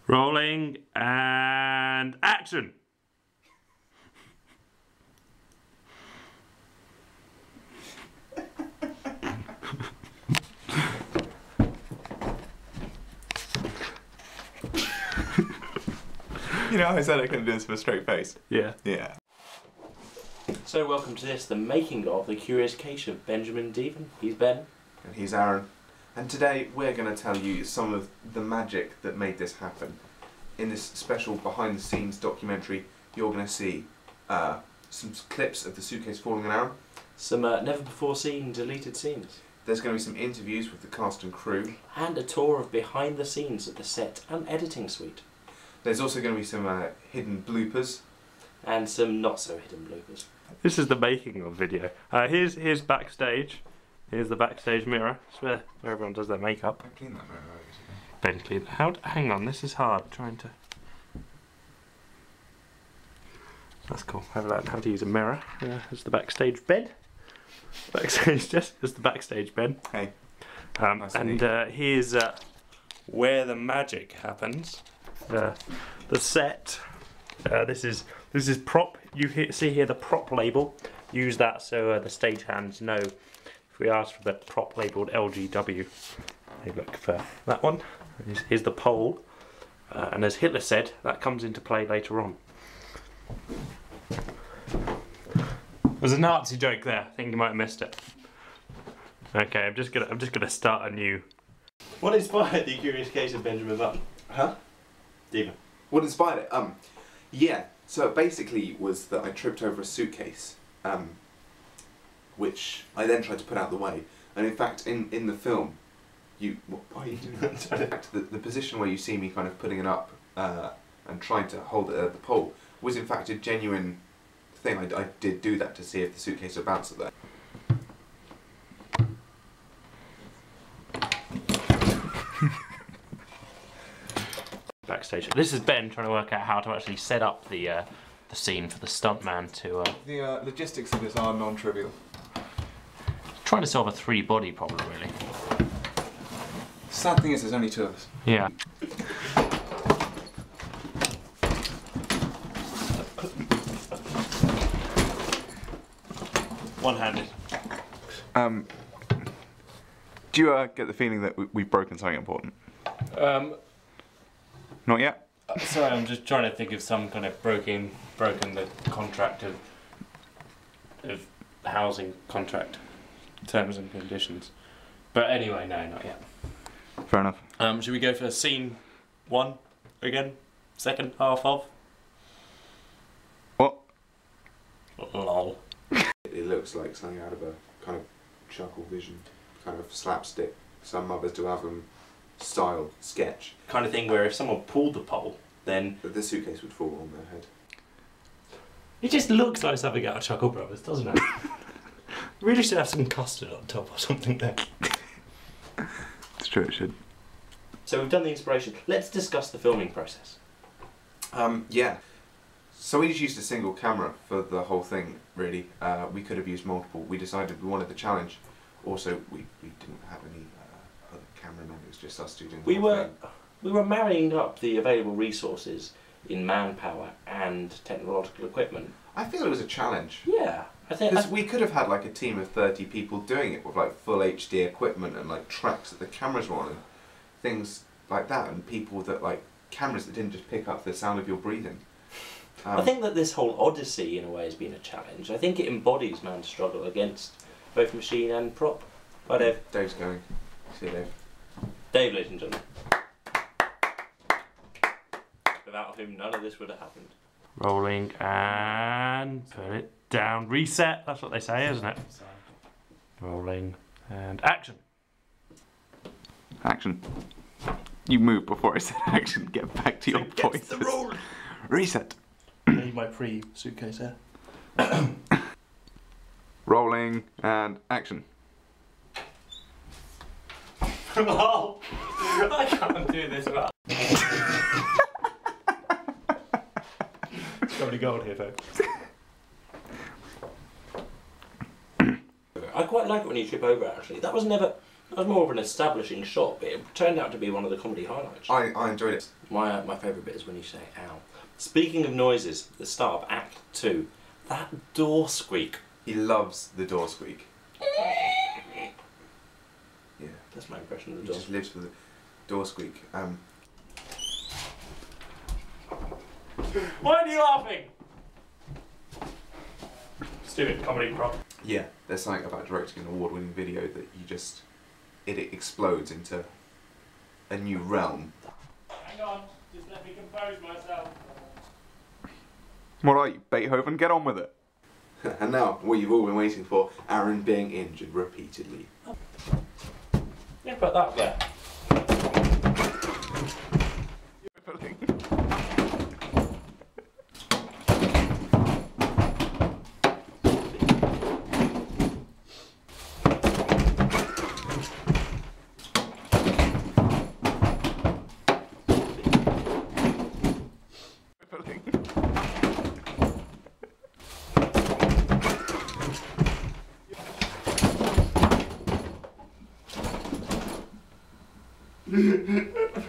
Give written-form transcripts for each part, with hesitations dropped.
Rolling and action! You know, I said I couldn't do this with a straight face. Yeah. Yeah. So welcome to this, the making of the curious case of Benjamin Deavin. He's Ben. And he's Aaron. And today we're going to tell you some of the magic that made this happen. In this special behind the scenes documentary, you're going to see some clips of the suitcase falling on Aaron. Some never before seen deleted scenes. There's going to be some interviews with the cast and crew. And a tour of behind the scenes at the set and editing suite. There's also going to be some hidden bloopers. And some not so hidden bloopers. This is the making of video. Here's backstage. Here's the backstage mirror. It's where everyone does their makeup. I cleaned that very well. Ben clean. Hang on, this is hard. Trying to. That's cool. I've learned how to use a mirror. There's the backstage bed. Backstage desk. There's the backstage bed. Hey. Nice and here's where the magic happens. The set. This is prop. You see here the prop label. Use that so the stagehands know if we ask for the prop labeled LGW, they look for that one. Here's the pole, and as Hitler said, that comes into play later on. There's a Nazi joke there. I think you might have missed it. Okay, I'm just gonna start a new. What inspired the curious case of Benjamin Button? Huh? Deavin. What inspired it? Yeah. So it basically was that I tripped over a suitcase, which I then tried to put out the way. And in fact, in the film, why are you doing that? The position where you see me kind of putting it up and trying to hold it at the pole was in fact a genuine thing. I did do that to see if the suitcase would bounce at there. Backstage. This is Ben trying to work out how to actually set up the scene for the stuntman to. The logistics of this are non-trivial. Trying to solve a three-body problem, really. Sad thing is, there's only two of us. Yeah. One-handed. Do you get the feeling that we've broken something important? Not yet? Sorry, I'm just trying to think of some kind of broken the contract of housing contract terms and conditions. But anyway, no, not yet. Fair enough. Should we go for scene 1 again? Second half of? What? Lol. It looks like something out of a kind of chuckle vision, kind of slapstick. Some mothers do have them style sketch. Kind of thing where if someone pulled the pole, then The suitcase would fall on their head. It just looks like something out of Chuckle Brothers, doesn't it? Really should have some custard on top or something there. It's true, it should. So we've done the inspiration. Let's discuss the filming process. Yeah. So we just used a single camera for the whole thing, really. We could have used multiple. We decided we wanted the challenge. Also, we didn't have any other cameramen. It was just us two doing the whole thing. We were marrying up the available resources in manpower and technological equipment. I feel it was a challenge. Yeah, I think Because we could have had like a team of 30 people doing it with like full HD equipment and like tracks that the cameras were on and things like that, and people that like cameras that didn't just pick up the sound of your breathing. I think that this whole odyssey in a way has been a challenge. I think it embodies man's struggle against both machine and prop. Bye Dave. Dave's going. See you, Dave. Dave, ladies and gentlemen. Without whom none of this would have happened. Rolling and put it down. Reset, that's what they say, isn't it? Rolling and action. Action. You moved before I said action. Get back to your point. The rule. Reset. I need my pre-suitcase here. Rolling and action. Oh, I can't do this well. It's comedy gold here, folks. I quite like it when you trip over, actually. That was never That was more of an establishing shot, but it turned out to be one of the comedy highlights. I enjoyed it. My favourite bit is when you say "ow." Speaking of noises, the start of Act 2, that door squeak. He loves the door squeak. Yeah. That's my impression of the He door. just lives for the door squeak. Why are you laughing? Stupid comedy prop. Yeah, there's something about directing an award-winning video that it explodes into a new realm. Hang on, just let me compose myself. What are you, Beethoven? Get on with it. And now, what you've all been waiting for, Aaron being injured repeatedly. Yeah, put that there.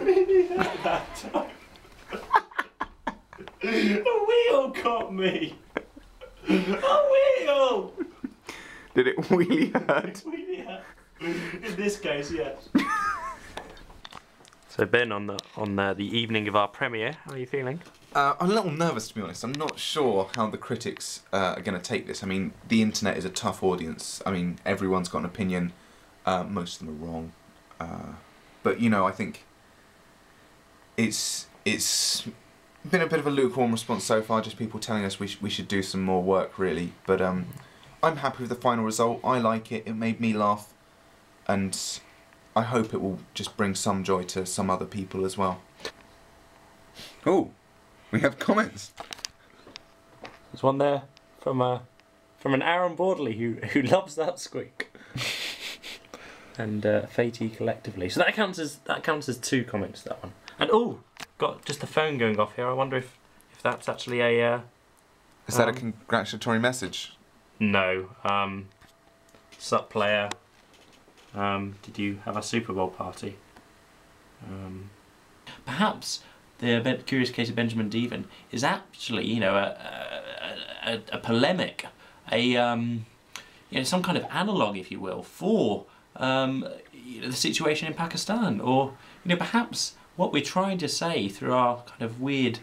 Really had that time. A wheel caught me. A wheel. Did it really hurt? Really hurt. In this case, yes. So Ben, on the evening of our premiere, how are you feeling? I'm a little nervous, to be honest. I'm not sure how the critics are going to take this. I mean, the internet is a tough audience. I mean, everyone's got an opinion. Most of them are wrong. But, you know, I think it's been a bit of a lukewarm response so far, just people telling us we should do some more work, really. But I'm happy with the final result. I like it. It made me laugh. And I hope it will just bring some joy to some other people as well. Oh, we have comments. There's one there from an Aaron Bordley who loves that squeak. And Fatey collectively. So that counts as 2 comments, that one. And oh, got just the phone going off here. I wonder if that's actually a Is that a congratulatory message? no. Sup player. Did you have a Super Bowl party? Perhaps the Curious Case of Benjamin Deavin is actually, you know, a polemic, you know, some kind of analogue, if you will, for you know, the situation in Pakistan, or you know, perhaps what we're trying to say through our kind of weird,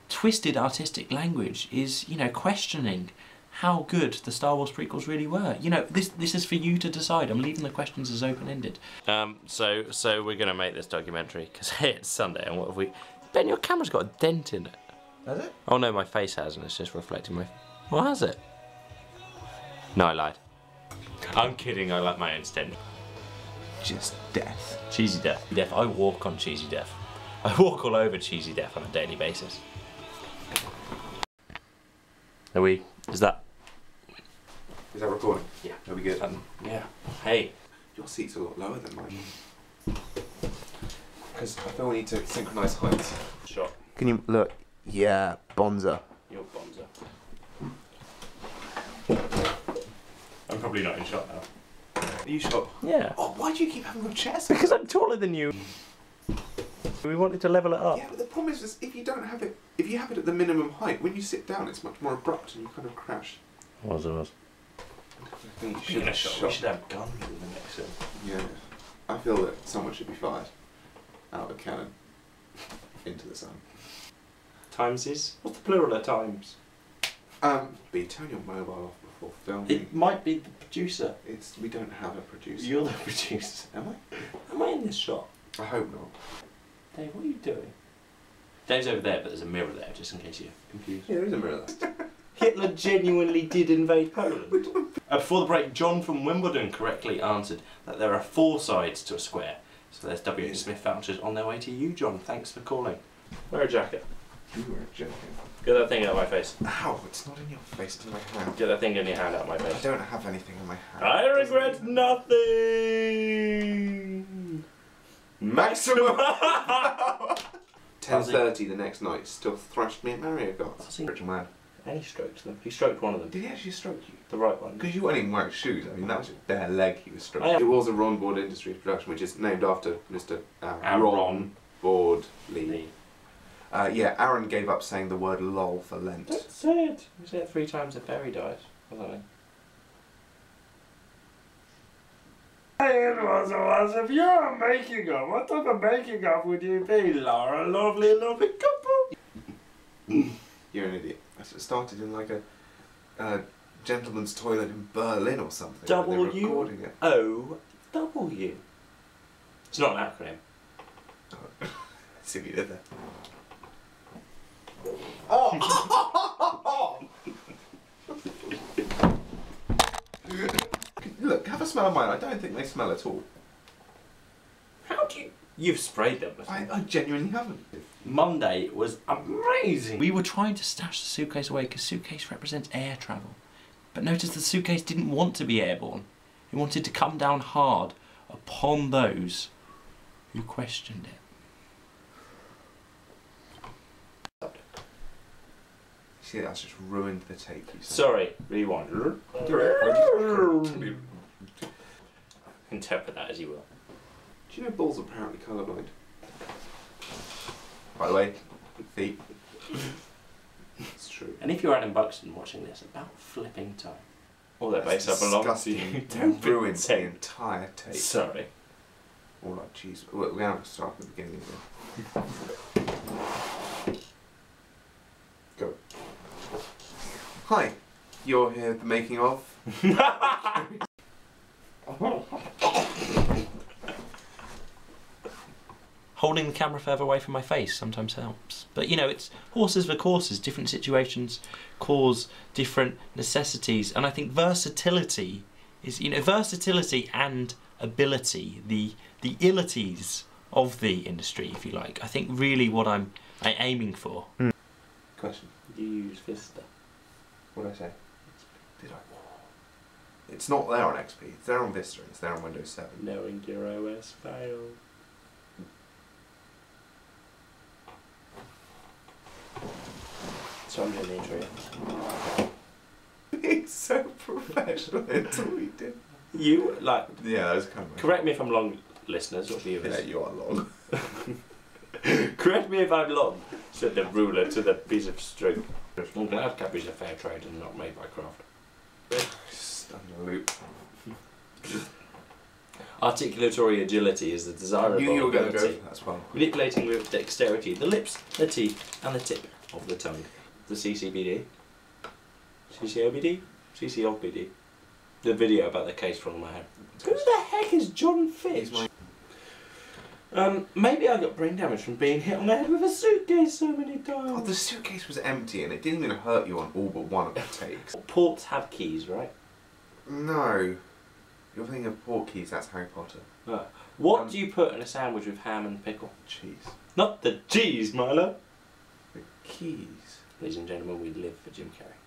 twisted artistic language is, you know, questioning how good the Star Wars prequels really were. You know, this is for you to decide. I'm leaving the questions as open-ended. So we're gonna make this documentary because hey, it's Sunday, and what have we? Ben, your camera's got a dent in it. Has it? Oh no, my face has, and it's just reflecting my. What has it? No, I lied. I'm kidding. I like my own stench. Just death. Cheesy death. I walk on cheesy death. I walk all over cheesy death on a daily basis. Are we? Is that Is that recording? Yeah. Are we good? Yeah. Hey. Your seat's a lot lower than mine. Because I feel we need to synchronise heights. Shot. Can you look? Yeah, Bonza. You're bonzo. I'm probably not in shot now. Are you sure? Yeah. Oh, why do you keep having your chest? Because I'm taller than you. We wanted to level it up. Yeah, but the problem is if you don't have it, if you have it at the minimum height, when you sit down, it's much more abrupt and you kind of crash. Was. I think you should We have shot. should have guns in the next film. Yeah, I feel that someone should be fired out of a cannon into the sun. Timesies? What's the plural of times? B, turn your mobile off before filming. It might be the producer. We don't have a producer. You're the producer. Am I? Am I in this shot? I hope not. Dave, what are you doing? Dave's over there, but there's a mirror there, just in case you're confused. Yeah, there is a mirror there. Hitler genuinely did invade Poland. Before the break, John from Wimbledon correctly answered that there are 4 sides to a square. So there's W.H. Smith vouchers on their way to you, John. Thanks for calling. Wear a jacket. You were joking. Get that thing out of my face. Ow, it's not in your face, it's in my hand. Get that thing in your hand out of my I face. don't have anything in my hand. I regret nothing. Maximum! 10:30 the next night, still thrashed me at Mario Kart. Rich man. And he strokes them. He stroked one of them. Did he actually stroke you? The right one. Because you weren't even wearing shoes. I mean, that was your bare leg he was stroking. It was a Ron Board Industries production, which is named after Mr. Ron Board Lee. Yeah, Aaron gave up saying the word lol for Lent. Don't say it. You say it 3 times a fairy dies or something. It was if you're making up. What type of making up would you be, Laura? Lovely, lovely couple. You're an idiot. It started in like a gentleman's toilet in Berlin or something. They were recording it. W-O-W. It's not an acronym. Oh. See what you did there. Look, have a smell of mine. I don't think they smell at all. How do you... You've sprayed them. I genuinely haven't. Monday was amazing. We were trying to stash the suitcase away because suitcase represents air travel. But notice the suitcase didn't want to be airborne. It wanted to come down hard upon those who questioned it. See, that's just ruined the take. You said. Sorry, rewind. Interpret that as you will. Do you know bulls are apparently colourblind? By the way, feet. It's true. And if you're Adam Buxton watching this, about flipping time. All that base up along to you. Don't ruin the entire take. Sorry. All like cheese. We're going to have to start at the beginning again. Go. Hi. You're here at the making of. Holding the camera further away from my face sometimes helps. But you know, it's horses for courses. Different situations cause different necessities. And I think versatility is, you know, versatility and ability, the illities of the industry, if you like. I think really what I'm aiming for. Question. You use Vista. What did I say? Did I? It's not there on XP. It's there on Vista. It's there on Windows 7. Knowing your OS failed. So I'm doing the intro. He's so professional. It's all he did. You, like... Yeah, that was kind of... Correct me if I'm long, listeners or viewers. Yeah, you are long. Correct me if I'm long, said the ruler to the piece of string. I'm glad Cadbury's a fair trade and not made by Kraft. Just under a loop. Articulatory agility is the desirable I knew you were going to ability. go for that as well. Manipulating with dexterity the lips, the teeth, and the tip of the tongue. The CCBD. CCOBD? CCOBD. The video about the case from my head. Who the heck is John Fitch? Maybe I got brain damage from being hit on the head with a suitcase so many times. Oh, the suitcase was empty and it didn't even hurt you on all but one of the takes. Ports have keys, right? No. You're thinking of port keys, that's Harry Potter. What do you put in a sandwich with ham and pickle? Cheese. Not the cheese, Milo. The keys. Ladies and gentlemen, we live for Jim Carrey.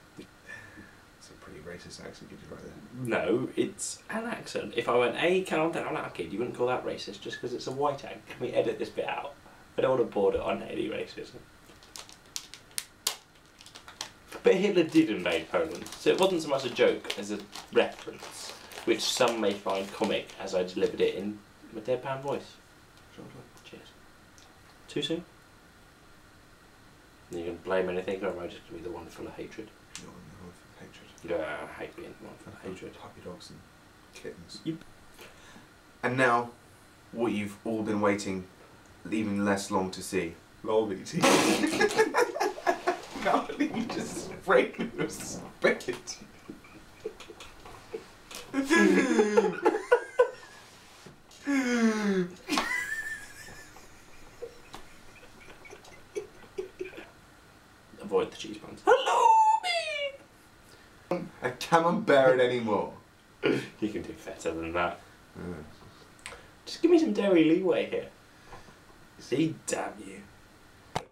That's a pretty racist accent you did right there. No, it's an accent. If I went, hey, calm down, that kid, you wouldn't call that racist just because it's a white egg. Can we edit this bit out? I don't want to board it on any racism. But Hitler did invade Poland, so it wasn't so much a joke as a reference, which some may find comic as I delivered it in my deadpan voice. Cheers. Too soon? Are you going to blame anything, or am I just going to be the one full of hatred? You're the one for hatred. Yeah, I hate being the one full of hatred. Puppy dogs and kittens. You... And now, what you've all been waiting even less long to see. Lol BT. Now you just sprayed me with spit. Avoid the cheese buns. Hello, me! I cannot bear it anymore. You can do better than that. Just give me some dairy leeway here. See, damn you. You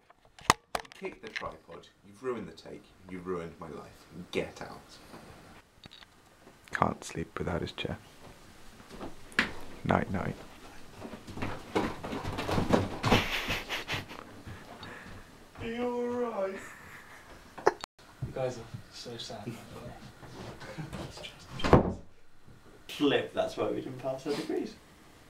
kicked the tripod, you've ruined the take, you've ruined my life. Get out. Can't sleep without his chair. Night night. Are you alright? You guys so sad. Flip, that's why we didn't pass our degrees.